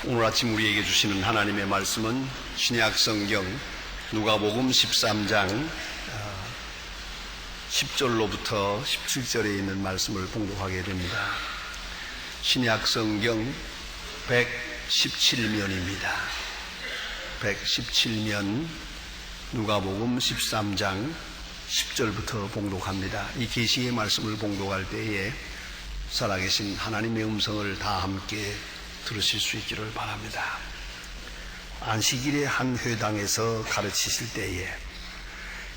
오늘 아침 우리에게 주시는 하나님의 말씀은 신약 성경 누가복음 13장 10절로부터 17절에 있는 말씀을 봉독하게 됩니다. 신약 성경 117면입니다. 117면 누가복음 13장 10절부터 봉독합니다. 이 계시의 말씀을 봉독할 때에 살아계신 하나님의 음성을 다 함께 들으실 수 있기를 바랍니다. 안식일의 한 회당에서 가르치실 때에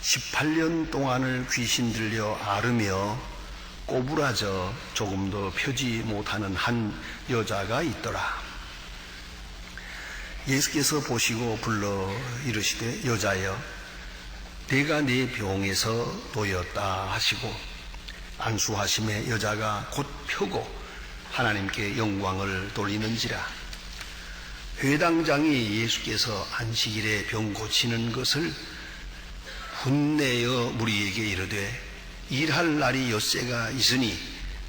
18년 동안을 귀신 들려 앓으며 꼬부라져 조금도 펴지 못하는 한 여자가 있더라. 예수께서 보시고 불러 이르시되 여자여 내가 네 병에서 놓였다 하시고 안수하심에 여자가 곧 펴고 하나님께 영광을 돌리는지라. 회당장이 예수께서 안식일에 병 고치는 것을 분내어 무리에게 이르되 일할 날이 엿새가 있으니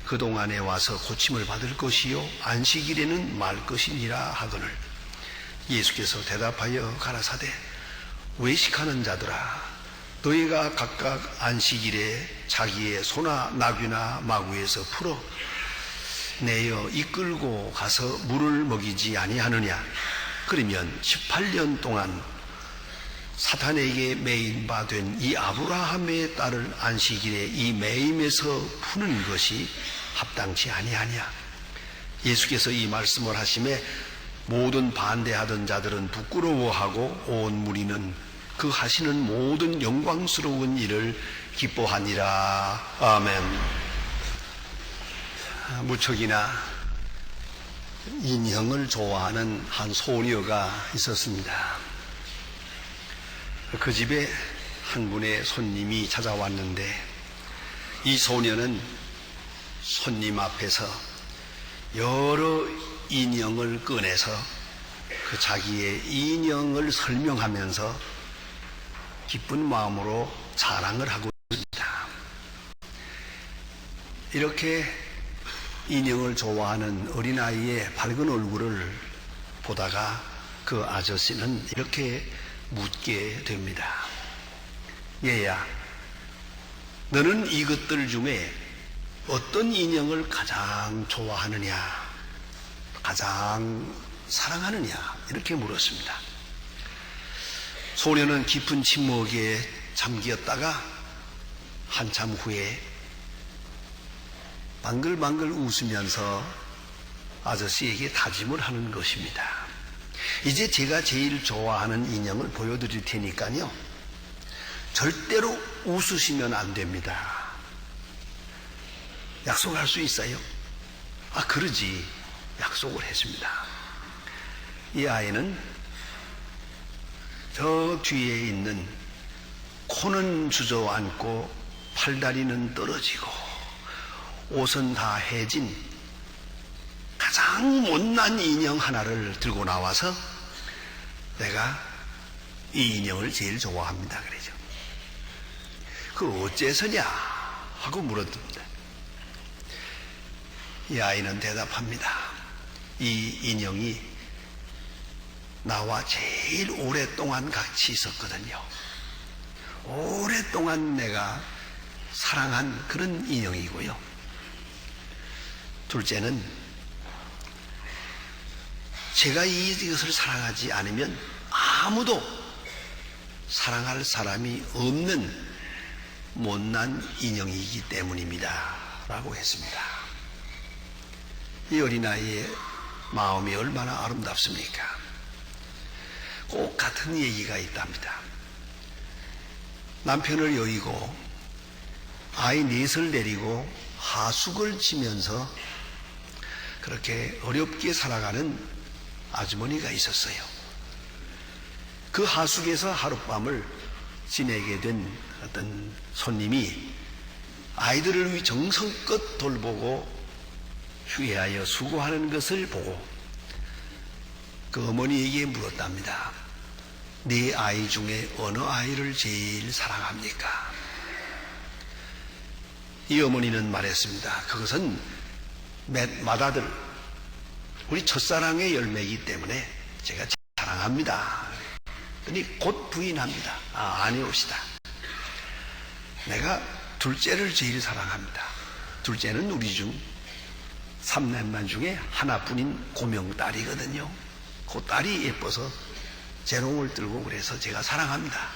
그동안에 와서 고침을 받을 것이요 안식일에는 말 것이니라 하거늘 예수께서 대답하여 가라사대 외식하는 자들아 너희가 각각 안식일에 자기의 소나 나귀나 마구에서 풀어 내어 이끌고 가서 물을 먹이지 아니하느냐. 그러면 18년 동안 사탄에게 매인 바 된 이 아브라함의 딸을 안식일에 이 매임에서 푸는 것이 합당치 아니하냐. 예수께서 이 말씀을 하심에 모든 반대하던 자들은 부끄러워하고 온 무리는 그 하시는 모든 영광스러운 일을 기뻐하니라. 아멘. 무척이나 인형을 좋아하는 한 소녀가 있었습니다. 그 집에 한 분의 손님이 찾아왔는데 이 소녀는 손님 앞에서 여러 인형을 꺼내서 그 자기의 인형을 설명하면서 기쁜 마음으로 자랑을 하고 있습니다. 이렇게 인형을 좋아하는 어린아이의 밝은 얼굴을 보다가 그 아저씨는 이렇게 묻게 됩니다. 얘야, 너는 이것들 중에 어떤 인형을 가장 좋아하느냐, 가장 사랑하느냐, 이렇게 물었습니다. 소녀는 깊은 침묵에 잠겼다가 한참 후에 방글방글 웃으면서 아저씨에게 다짐을 하는 것입니다. 이제 제가 제일 좋아하는 인형을 보여드릴 테니까요. 절대로 웃으시면 안 됩니다. 약속할 수 있어요? 그러지. 약속을 했습니다. 이 아이는 저 뒤에 있는 코는 주저앉고 팔다리는 떨어지고 옷은 다 해진 가장 못난 인형 하나를 들고 나와서 내가 이 인형을 제일 좋아합니다. 그러죠. 그 어째서냐 하고 물었습니다. 이 아이는 대답합니다. 이 인형이 나와 제일 오랫동안 같이 있었거든요. 오랫동안 내가 사랑한 그런 인형이고요. 둘째는 제가 이것을 사랑하지 않으면 아무도 사랑할 사람이 없는 못난 인형이기 때문입니다. 라고 했습니다. 이 어린아이의 마음이 얼마나 아름답습니까? 꼭 같은 얘기가 있답니다. 남편을 여의고 아이 넷을 데리고 하숙을 치면서 그렇게 어렵게 살아가는 아주머니가 있었어요. 그 하숙에서 하룻밤을 지내게 된 어떤 손님이 아이들을 정성껏 돌보고 휴회하여 수고하는 것을 보고 그 어머니에게 물었답니다. 네 아이 중에 어느 아이를 제일 사랑합니까? 이 어머니는 말했습니다. 그것은 맏 맏아들 우리 첫사랑의 열매이기 때문에 제가 사랑합니다. 그러니 곧 부인합니다. 아니옵시다. 내가 둘째를 제일 사랑합니다. 둘째는 우리 중 3남매 중에 하나뿐인 고명딸이거든요. 그 딸이 예뻐서 재롱을 들고 그래서 제가 사랑합니다.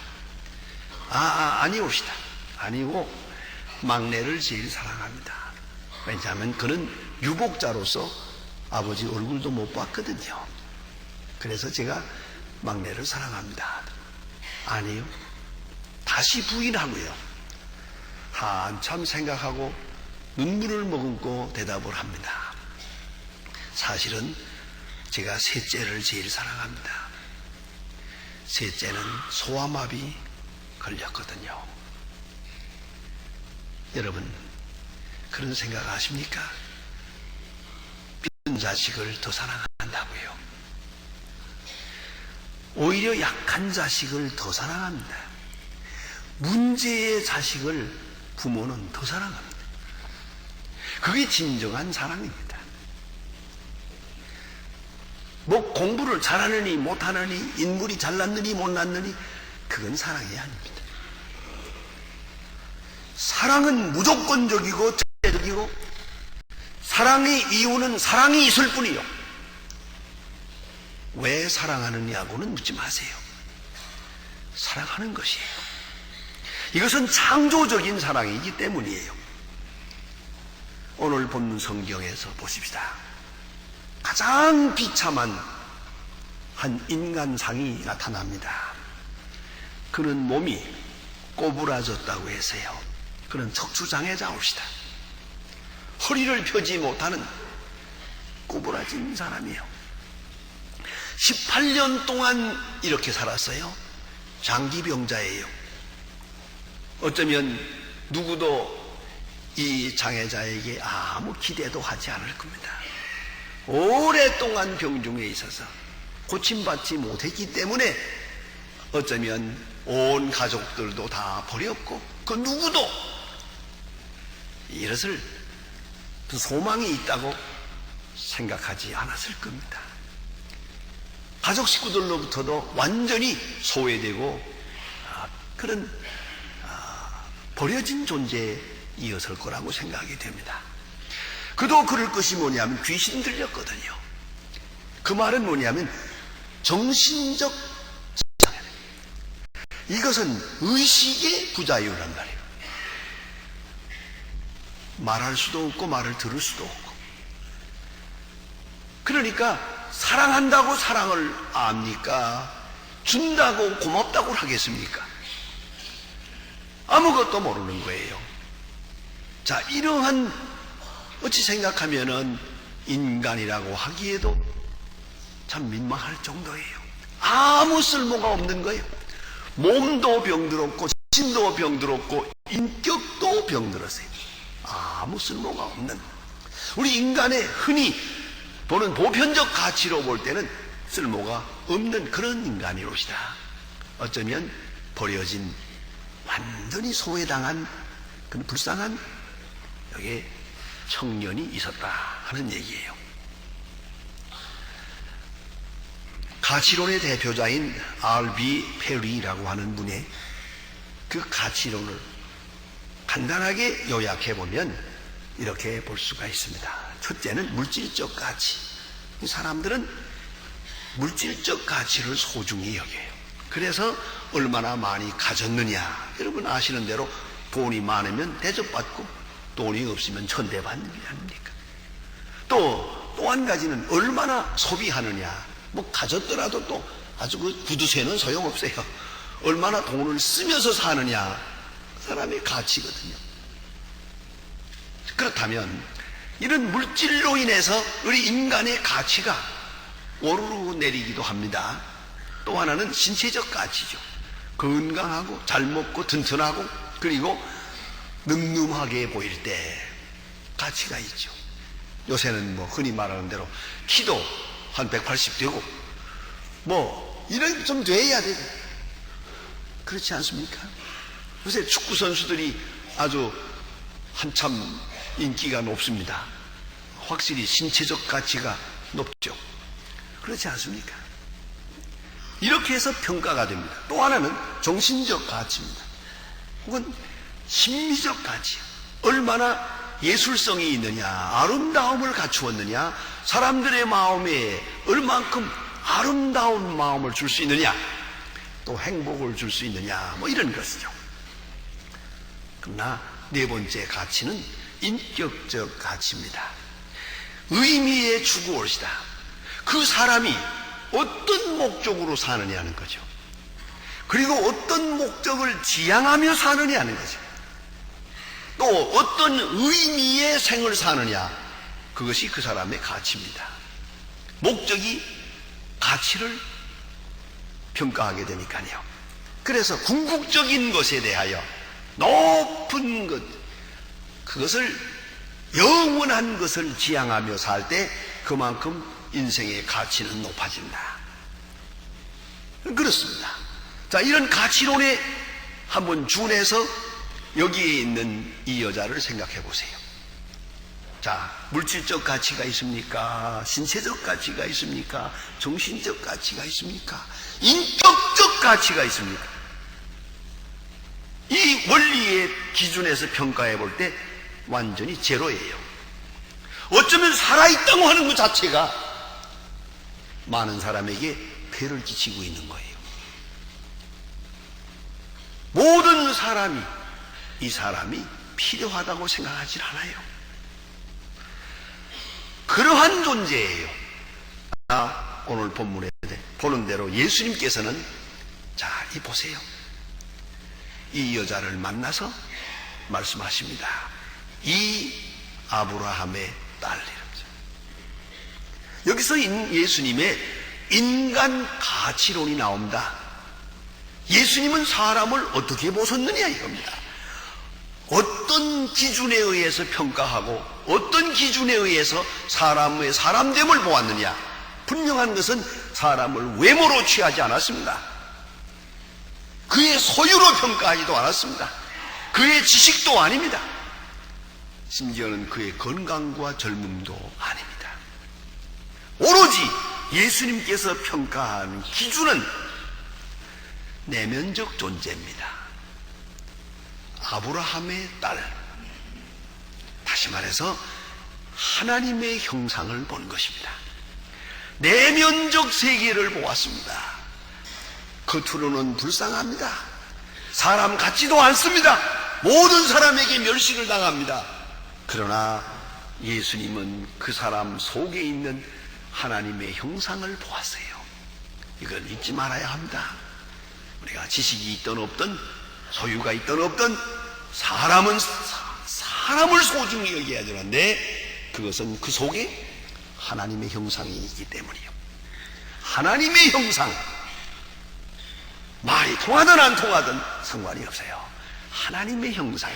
아니옵시다. 아니고 막내를 제일 사랑합니다. 왜냐하면 그는 유복자로서 아버지 얼굴도 못 봤거든요. 그래서 제가 막내를 사랑합니다. 아니요. 다시 부인하고요. 한참 생각하고 눈물을 머금고 대답을 합니다. 사실은 제가 셋째를 제일 사랑합니다. 셋째는 소아마비 걸렸거든요. 여러분, 그런 생각 아십니까? 삐진 자식을 더 사랑한다고요. 오히려 약한 자식을 더 사랑합니다. 문제의 자식을 부모는 더 사랑합니다. 그게 진정한 사랑입니다. 뭐 공부를 잘하느니 못하느니 인물이 잘났느니 못났느니 그건 사랑이 아닙니다. 사랑은 무조건적이고 절대적이고 사랑의 이유는 사랑이 있을 뿐이요. 왜 사랑하느냐고는 묻지 마세요. 사랑하는 것이에요. 이것은 창조적인 사랑이기 때문이에요. 오늘 본문 성경에서 보십시다. 가장 비참한 한 인간상이 나타납니다. 그는 몸이 꼬부라졌다고 해서요. 그는 척추장애자옵시다. 허리를 펴지 못하는 꼬부라진 사람이에요. 18년 동안 이렇게 살았어요. 장기병자예요. 어쩌면 누구도 이 장애자에게 아무 기대도 하지 않을 겁니다. 오랫동안 병중에 있어서 고침받지 못했기 때문에 어쩌면 온 가족들도 다 버렸고 그 누구도 이것을 소망이 있다고 생각하지 않았을 겁니다. 가족 식구들로부터도 완전히 소외되고 그런 버려진 존재이었을 거라고 생각이 됩니다. 그도 그럴 것이 뭐냐면 귀신 들렸거든요. 그 말은 뭐냐면 정신적 장애. 이것은 의식의 부자유란 말이에요. 말할 수도 없고 말을 들을 수도 없고. 그러니까 사랑한다고 사랑을 압니까? 준다고 고맙다고 하겠습니까? 아무것도 모르는 거예요. 자, 이러한 어찌 생각하면은 인간이라고 하기에도 참 민망할 정도예요. 아무 쓸모가 없는 거예요. 몸도 병들었고 신도 병들었고 인격도 병들었어요. 아무 쓸모가 없는, 우리 인간의 흔히 보는 보편적 가치로 볼 때는 쓸모가 없는 그런 인간이옵시다. 어쩌면 버려진, 완전히 소외당한 그런 불쌍한 여기 청년이 있었다 하는 얘기예요. 가치론의 대표자인 R.B. 페리라고 하는 분의 그 가치론을 간단하게 요약해보면 이렇게 볼 수가 있습니다. 첫째는 물질적 가치. 사람들은 물질적 가치를 소중히 여겨요. 그래서 얼마나 많이 가졌느냐. 여러분 아시는 대로 돈이 많으면 대접받고 돈이 없으면 천대받는 게 아닙니까? 또 한 가지는 얼마나 소비하느냐. 뭐 가졌더라도 또 아주 그 구두쇠는 소용없어요. 얼마나 돈을 쓰면서 사느냐. 사람의 가치거든요. 그렇다면 이런 물질로 인해서 우리 인간의 가치가 오르내리기도 합니다. 또 하나는 신체적 가치죠. 건강하고 잘 먹고 튼튼하고 그리고 늠름하게 보일 때 가치가 있죠. 요새는 뭐 흔히 말하는 대로 키도 한 180 되고 뭐 이런 좀 돼야 돼. 그렇지 않습니까? 요새 축구 선수들이 아주 한참 인기가 높습니다. 확실히 신체적 가치가 높죠. 그렇지 않습니까? 이렇게 해서 평가가 됩니다. 또 하나는 정신적 가치입니다. 혹은 심리적 가치. 얼마나 예술성이 있느냐, 아름다움을 갖추었느냐, 사람들의 마음에 얼만큼 아름다운 마음을 줄 수 있느냐, 또 행복을 줄 수 있느냐, 뭐 이런 것이죠. 그러나 네 번째 가치는 인격적 가치입니다. 의미의 추구올시다. 그 사람이 어떤 목적으로 사느냐는 거죠. 그리고 어떤 목적을 지향하며 사느냐는 거죠. 또 어떤 의미의 생을 사느냐, 그것이 그 사람의 가치입니다. 목적이 가치를 평가하게 되니까요. 그래서 궁극적인 것에 대하여 높은 것, 그것을 영원한 것을 지향하며 살 때 그만큼 인생의 가치는 높아진다. 그렇습니다. 자, 이런 가치론에 한번 준해서 여기에 있는 이 여자를 생각해 보세요. 자, 물질적 가치가 있습니까? 신체적 가치가 있습니까? 정신적 가치가 있습니까? 인격적 가치가 있습니까? 이 원리의 기준에서 평가해 볼 때 완전히 제로예요. 어쩌면 살아있다고 하는 것 자체가 많은 사람에게 폐를 끼치고 있는 거예요. 모든 사람이 이 사람이 필요하다고 생각하지 않아요. 그러한 존재예요. 오늘 본문에 보는 대로 예수님께서는, 자, 이 보세요. 이 여자를 만나서 말씀하십니다. 이 아브라함의 딸이랍니다. 여기서 예수님의 인간 가치론이 나옵니다. 예수님은 사람을 어떻게 보셨느냐 이겁니다. 어떤 기준에 의해서 평가하고 어떤 기준에 의해서 사람의 사람됨을 보았느냐. 분명한 것은 사람을 외모로 취하지 않았습니다. 그의 소유로 평가하지도 않았습니다. 그의 지식도 아닙니다. 심지어는 그의 건강과 젊음도 아닙니다. 오로지 예수님께서 평가하는 기준은 내면적 존재입니다. 아브라함의 딸, 다시 말해서 하나님의 형상을 본 것입니다. 내면적 세계를 보았습니다. 겉으로는 불쌍합니다. 사람 같지도 않습니다. 모든 사람에게 멸시를 당합니다. 그러나 예수님은 그 사람 속에 있는 하나님의 형상을 보았어요. 이걸 잊지 말아야 합니다. 우리가 지식이 있든 없든, 소유가 있든 없든, 사람은 사람을 소중히 여겨야 되는데 그것은 그 속에 하나님의 형상이 있기 때문이요. 하나님의 형상, 말이 통하든 안 통하든 상관이 없어요. 하나님의 형상,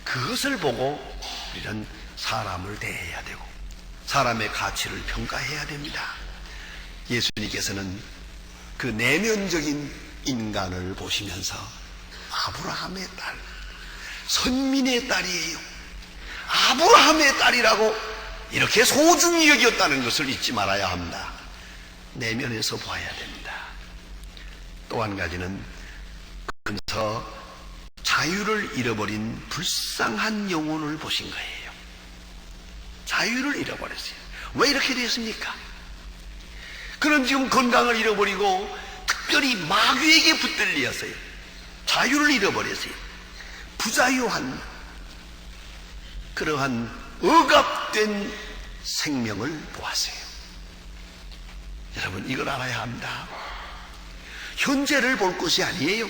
그것을 보고 우리는 사람을 대해야 되고 사람의 가치를 평가해야 됩니다. 예수님께서는 그 내면적인 인간을 보시면서 아브라함의 딸, 선민의 딸이에요. 아브라함의 딸이라고 이렇게 소중히 여겼다는 것을 잊지 말아야 합니다. 내면에서 봐야 됩니다. 또 한 가지는 그래서 자유를 잃어버린 불쌍한 영혼을 보신 거예요. 자유를 잃어버렸어요. 왜 이렇게 됐습니까? 그는 지금 건강을 잃어버리고 특별히 마귀에게 붙들렸어요. 자유를 잃어버렸어요. 부자유한 그러한 억압된 생명을 보았어요. 여러분, 이걸 알아야 합니다. 현재를 볼 것이 아니에요.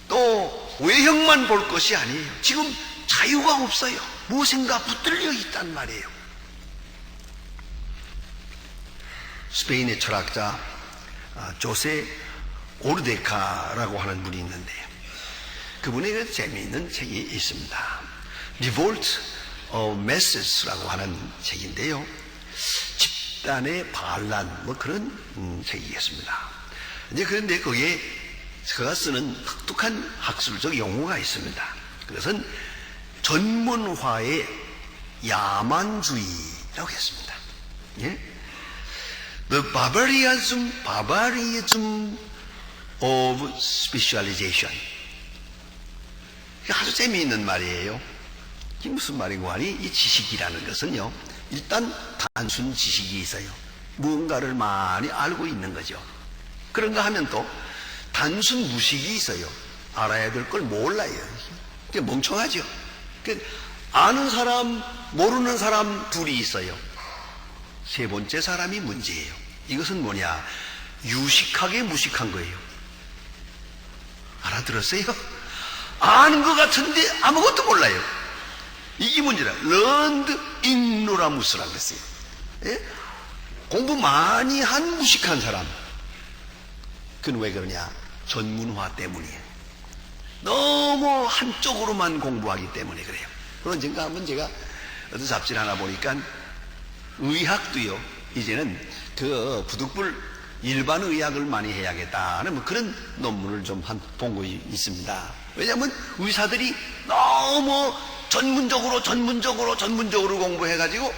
또 외형만 볼 것이 아니에요. 지금 자유가 없어요. 무엇인가 붙들려 있단 말이에요. 스페인의 철학자 조세 오르데카라고 하는 분이 있는데 그분의 그 재미있는 책이 있습니다. Revolt of Masses라고 하는 책인데요. 집단의 반란, 뭐 그런 책이겠습니다. 이제 그런데 거기에 그가 쓰는 독특한 학술적 용어가 있습니다. 그것은 전문화의 야만주의 라고 했습니다. 예? The barbarism of specialization. 아주 재미있는 말이에요. 이게 무슨 말이고 하니, 이 지식이라는 것은요, 일단 단순 지식이 있어요. 무언가를 많이 알고 있는 거죠. 그런가 하면 또 단순 무식이 있어요. 알아야 될 걸 몰라요. 그게 멍청하죠. 아는 사람, 모르는 사람 둘이 있어요. 세 번째 사람이 문제예요. 이것은 뭐냐? 유식하게 무식한 거예요. 알아들었어요? 아는 것 같은데 아무것도 몰라요. 이게 문제라. learned ignoramus라고 했어요. 예? 공부 많이 한 무식한 사람. 그건 왜 그러냐? 전문화 때문이에요. 너무 한쪽으로만 공부하기 때문에 그래요. 그런 언젠가 한번 제가 어떤 잡지를 하나 보니까 의학도요, 이제는 그 부득불 일반 의학을 많이 해야겠다는 뭐 그런 논문을 좀 본 거 있습니다. 왜냐하면 의사들이 너무 전문적으로 공부해가지고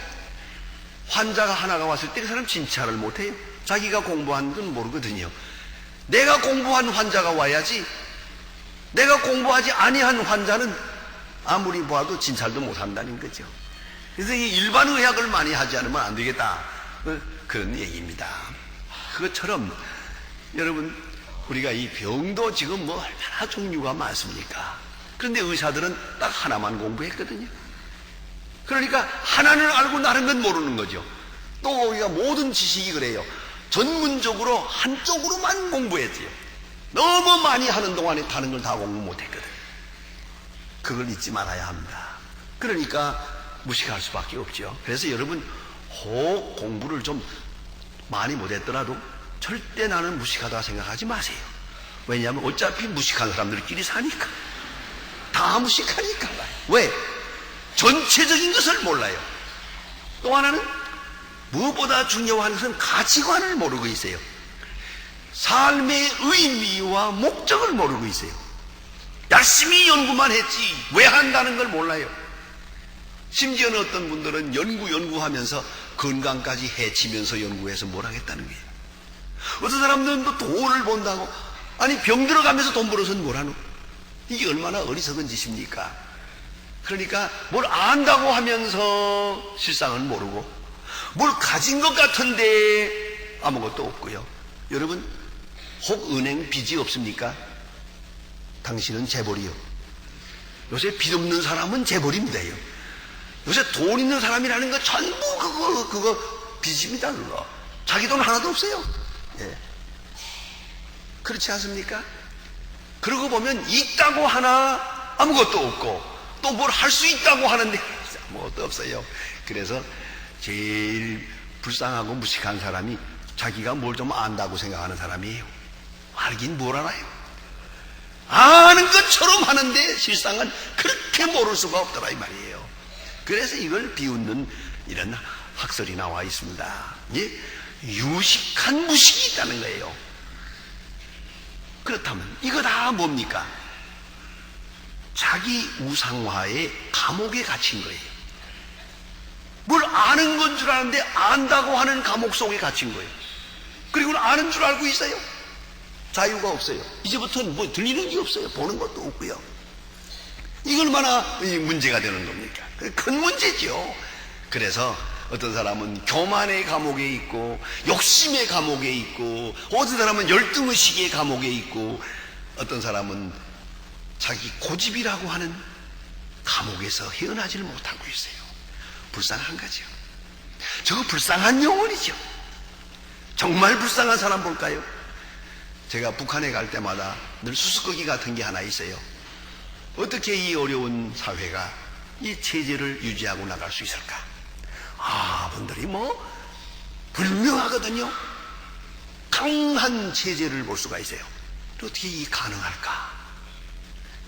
환자가 하나가 왔을 때 그 사람 진찰을 못해요. 자기가 공부한 건 모르거든요. 내가 공부한 환자가 와야지, 내가 공부하지 아니한 환자는 아무리 보아도 진찰도 못한다는 거죠. 그래서 이 일반 의학을 많이 하지 않으면 안 되겠다, 그런 얘기입니다. 그것처럼 여러분, 우리가 이 병도 지금 뭐 얼마나 종류가 많습니까? 그런데 의사들은 딱 하나만 공부했거든요. 그러니까 하나는 알고 다른 건 모르는 거죠. 또 우리가 모든 지식이 그래요. 전문적으로 한쪽으로만 공부했지요. 너무 많이 하는 동안에 다른 걸 다 공부 못했거든. 그걸 잊지 말아야 합니다. 그러니까 무식할 수밖에 없죠. 그래서 여러분, 혹 공부를 좀 많이 못했더라도 절대 나는 무식하다 생각하지 마세요. 왜냐하면 어차피 무식한 사람들끼리 사니까. 다 무식하니까. 왜? 전체적인 것을 몰라요. 또 하나는 무엇보다 중요한 것은 가치관을 모르고 있어요. 삶의 의미와 목적을 모르고 있어요. 열심히 연구만 했지 왜 한다는 걸 몰라요. 심지어는 어떤 분들은 연구하면서 건강까지 해치면서 연구해서 뭘 하겠다는 거예요. 어떤 사람들은 또 돈을 번다고, 아니 병 들어가면서 돈 벌어서는 뭘 하노? 이게 얼마나 어리석은 짓입니까? 그러니까 뭘 안다고 하면서 실상은 모르고, 뭘 가진 것 같은데 아무것도 없고요. 여러분, 혹 은행 빚이 없습니까? 당신은 재벌이요. 요새 빚 없는 사람은 재벌입니다요. 요새 돈 있는 사람이라는 거 전부 그거 빚입니다. 그거 자기 돈 하나도 없어요. 예. 그렇지 않습니까? 그러고 보면 있다고 하나 아무것도 없고, 또 뭘 할 수 있다고 하는데 아무것도 없어요. 그래서 제일 불쌍하고 무식한 사람이 자기가 뭘 좀 안다고 생각하는 사람이에요. 알긴 뭘 알아요? 아는 것처럼 하는데 실상은 그렇게 모를 수가 없더라 이 말이에요. 그래서 이걸 비웃는 이런 학설이 나와 있습니다. 예? 유식한 무식이 있다는 거예요. 그렇다면 이거 다 뭡니까? 자기 우상화의 감옥에 갇힌 거예요. 뭘 아는 건 줄 아는데 안다고 하는 감옥 속에 갇힌 거예요. 그리고 아는 줄 알고 있어요. 자유가 없어요. 이제부터는 뭐 들리는 게 없어요. 보는 것도 없고요. 이거 얼마나 문제가 되는 겁니까? 큰 문제죠. 그래서 어떤 사람은 교만의 감옥에 있고, 욕심의 감옥에 있고, 어떤 사람은 열등의식의 감옥에 있고, 어떤 사람은 자기 고집이라고 하는 감옥에서 헤어나지를 못하고 있어요. 불쌍한 거죠. 저거 불쌍한 영혼이죠. 정말 불쌍한 사람 볼까요? 제가 북한에 갈 때마다 늘 수수께끼 같은 게 하나 있어요. 어떻게 이 어려운 사회가 이 체제를 유지하고 나갈 수 있을까? 분들이 뭐 분명하거든요. 강한 체제를 볼 수가 있어요. 어떻게 이 가능할까?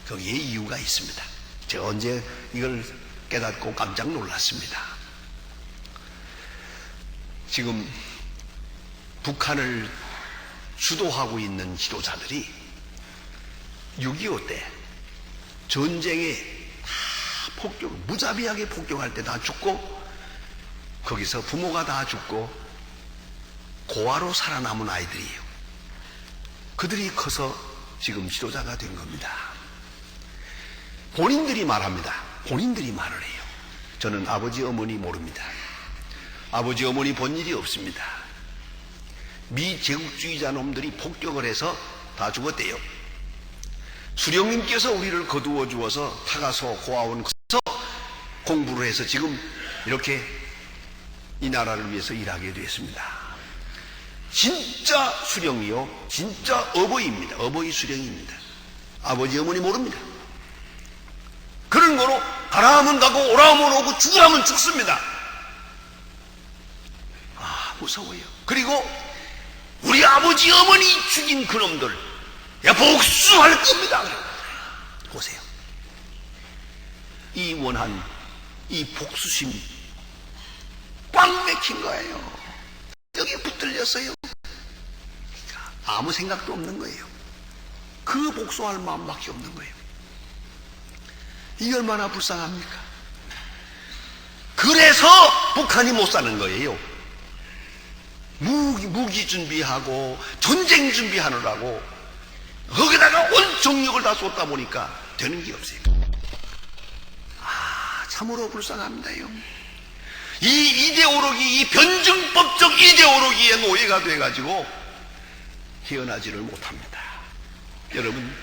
거기에 이유가 있습니다. 제가 언제 이걸 깨닫고 깜짝 놀랐습니다. 지금 북한을 주도하고 있는 지도자들이 6.25 때 전쟁에 다 무자비하게 폭격할 때 다 죽고, 거기서 부모가 다 죽고 고아로 살아남은 아이들이에요. 그들이 커서 지금 지도자가 된 겁니다. 본인들이 말합니다. 본인들이 말을 해요. 저는 아버지 어머니 모릅니다. 아버지 어머니 본 일이 없습니다. 미제국주의자 놈들이 폭격을 해서 다 죽었대요. 수령님께서 우리를 거두어 주어서 타가서 고아원 가서 공부를 해서 지금 이렇게 이 나라를 위해서 일하게 되었습니다. 진짜 수령이요, 진짜 어버이입니다. 어버이 수령입니다. 아버지 어머니 모릅니다. 그런 거로 가라 하면 가고 오라 하면 오고 죽으라 하면 죽습니다. 아, 무서워요. 그리고 우리 아버지 어머니 죽인 그놈들 야 복수할 겁니다. 보세요. 이 원한, 이 복수심 꽉 맥힌 거예요. 여기 붙들렸어요. 아무 생각도 없는 거예요. 그 복수할 마음밖에 없는 거예요. 이게 얼마나 불쌍합니까? 그래서 북한이 못 사는 거예요. 무기 준비하고 전쟁 준비하느라고 거기다가 온 정력을 다 쏟다 보니까 되는 게 없어요. 아, 참으로 불쌍합니다요. 이 이데올로기, 이 변증법적 이데올로기에 노예가 돼가지고 헤어나지를 못합니다. 여러분,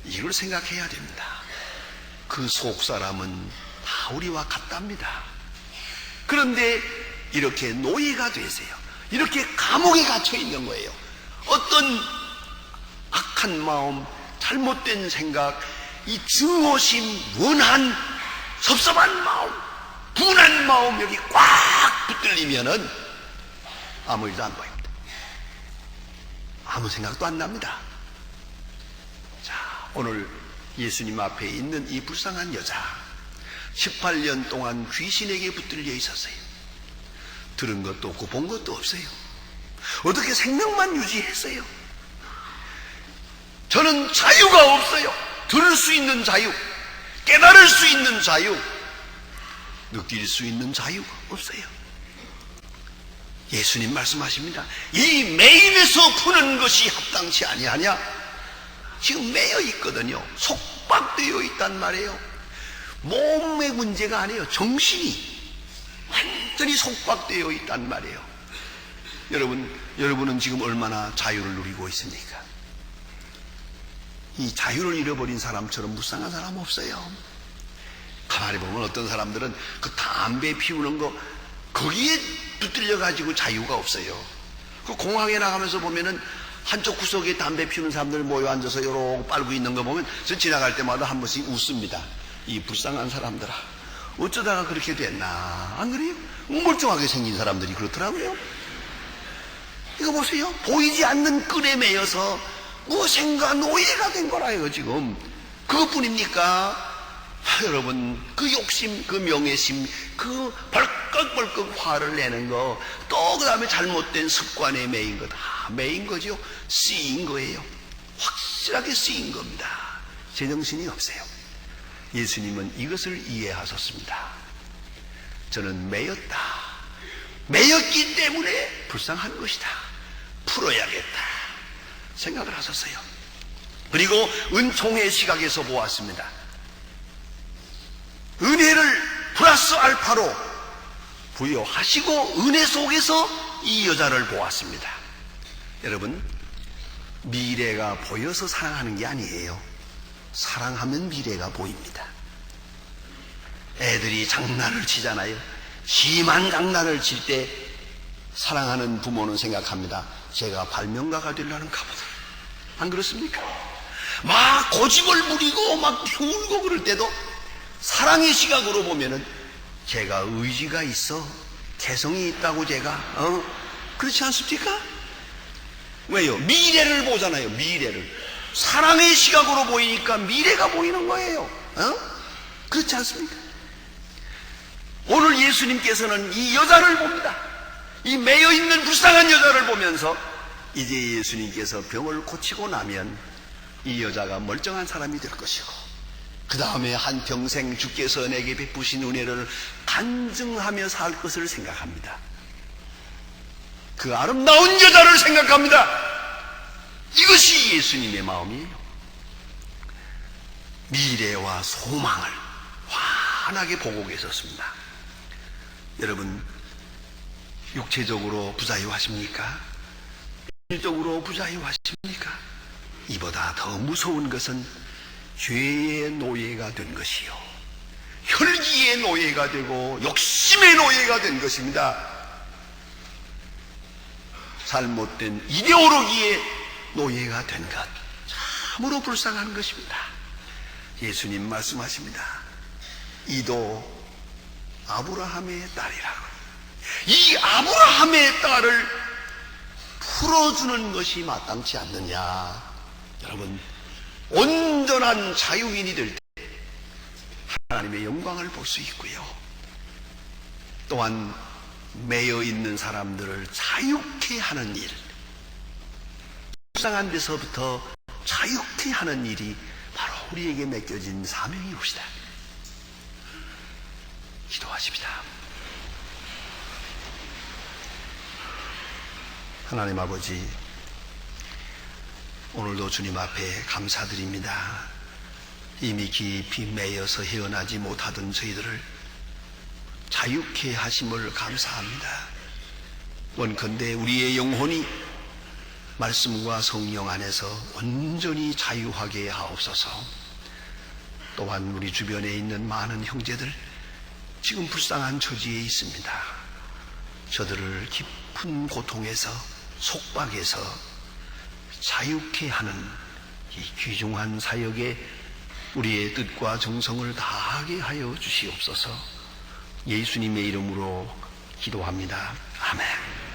이걸 생각해야 됩니다. 그 속사람은 다 우리와 같답니다. 그런데 이렇게 노예가 되세요. 이렇게 감옥에 갇혀 있는 거예요. 어떤 악한 마음, 잘못된 생각, 이 증오심, 원한, 섭섭한 마음, 분한 마음 여기 꽉 붙들리면은 아무 일도 안 보입니다. 아무 생각도 안 납니다. 자, 오늘 예수님 앞에 있는 이 불쌍한 여자, 18년 동안 귀신에게 붙들려 있었어요. 들은 것도 없고 본 것도 없어요. 어떻게 생명만 유지했어요? 저는 자유가 없어요. 들을 수 있는 자유, 깨달을 수 있는 자유, 느낄 수 있는 자유가 없어요. 예수님 말씀하십니다. 이 매임에서 푸는 것이 합당치 아니하냐? 지금 매여 있거든요. 속박되어 있단 말이에요. 몸의 문제가 아니에요. 정신이 완전히 속박되어 있단 말이에요. 여러분은 지금 얼마나 자유를 누리고 있습니까? 이 자유를 잃어버린 사람처럼 불쌍한 사람 없어요. 가만히 보면 어떤 사람들은 그 담배 피우는 거 거기에 붙들려 가지고 자유가 없어요. 그 공항에 나가면서 보면은 한쪽 구석에 담배 피우는 사람들 모여 앉아서 요러고 빨고 있는 거 보면 저 지나갈 때마다 한 번씩 웃습니다. 이 불쌍한 사람들아, 어쩌다가 그렇게 됐나? 안 그래요? 멀쩡하게 생긴 사람들이 그렇더라고요. 이거 보세요. 보이지 않는 끈에 매여서 무엇인가 노예가 된 거라요. 지금 그것뿐입니까? 여러분, 그 욕심, 그 명예심, 그 벌컥벌컥 화를 내는 거, 또 그 다음에 잘못된 습관에 매인 거 다 매인 거죠. 쓰인 거예요. 확실하게 쓰인 겁니다. 제정신이 없어요. 예수님은 이것을 이해하셨습니다. 저는 매였다. 매였기 때문에 불쌍한 것이다. 풀어야겠다 생각을 하셨어요. 그리고 은총의 시각에서 보았습니다. 은혜를 플러스 알파로 부여하시고 은혜 속에서 이 여자를 보았습니다. 여러분, 미래가 보여서 사랑하는 게 아니에요. 사랑하면 미래가 보입니다. 애들이 장난을 치잖아요. 심한 장난을 칠 때 사랑하는 부모는 생각합니다. 제가 발명가가 되려는가 보다. 안 그렇습니까? 막 고집을 부리고 막 울고 그럴 때도 사랑의 시각으로 보면은 제가 의지가 있어, 개성이 있다고 제가 그렇지 않습니까? 왜요? 미래를 보잖아요. 미래를 사랑의 시각으로 보이니까 미래가 보이는 거예요. 그렇지 않습니까? 오늘 예수님께서는 이 여자를 봅니다. 이 매여있는 불쌍한 여자를 보면서 이제 예수님께서 병을 고치고 나면 이 여자가 멀쩡한 사람이 될 것이고 그 다음에 한평생 주께서 내게 베푸신 은혜를 간증하며 살 것을 생각합니다. 그 아름다운 여자를 생각합니다. 이것이 예수님의 마음이에요. 미래와 소망을 환하게 보고 계셨습니다. 여러분, 육체적으로 부자유하십니까? 영적으로 부자유하십니까? 이보다 더 무서운 것은 죄의 노예가 된 것이요, 혈기의 노예가 되고 욕심의 노예가 된 것입니다. 잘못된 이데올로기의 노예가 된 것, 참으로 불쌍한 것입니다. 예수님 말씀하십니다. 이도 아브라함의 딸이라고. 이 아브라함의 딸을 풀어주는 것이 마땅치 않느냐. 여러분, 온전한 자유인이 될 때 하나님의 영광을 볼 수 있고요, 또한 매여 있는 사람들을 자유케 하는 일, 불쌍한 데서부터 자유케 하는 일이 바로 우리에게 맡겨진 사명이옵시다. 기도하십시다. 하나님 아버지, 오늘도 주님 앞에 감사드립니다. 이미 깊이 매여서 헤어나지 못하던 저희들을 자유케 하심을 감사합니다. 원컨대 우리의 영혼이 말씀과 성령 안에서 온전히 자유하게 하옵소서. 또한 우리 주변에 있는 많은 형제들, 지금 불쌍한 처지에 있습니다. 저들을 깊은 고통에서, 속박에서 자유케 하는 이 귀중한 사역에 우리의 뜻과 정성을 다하게 하여 주시옵소서. 예수님의 이름으로 기도합니다. 아멘.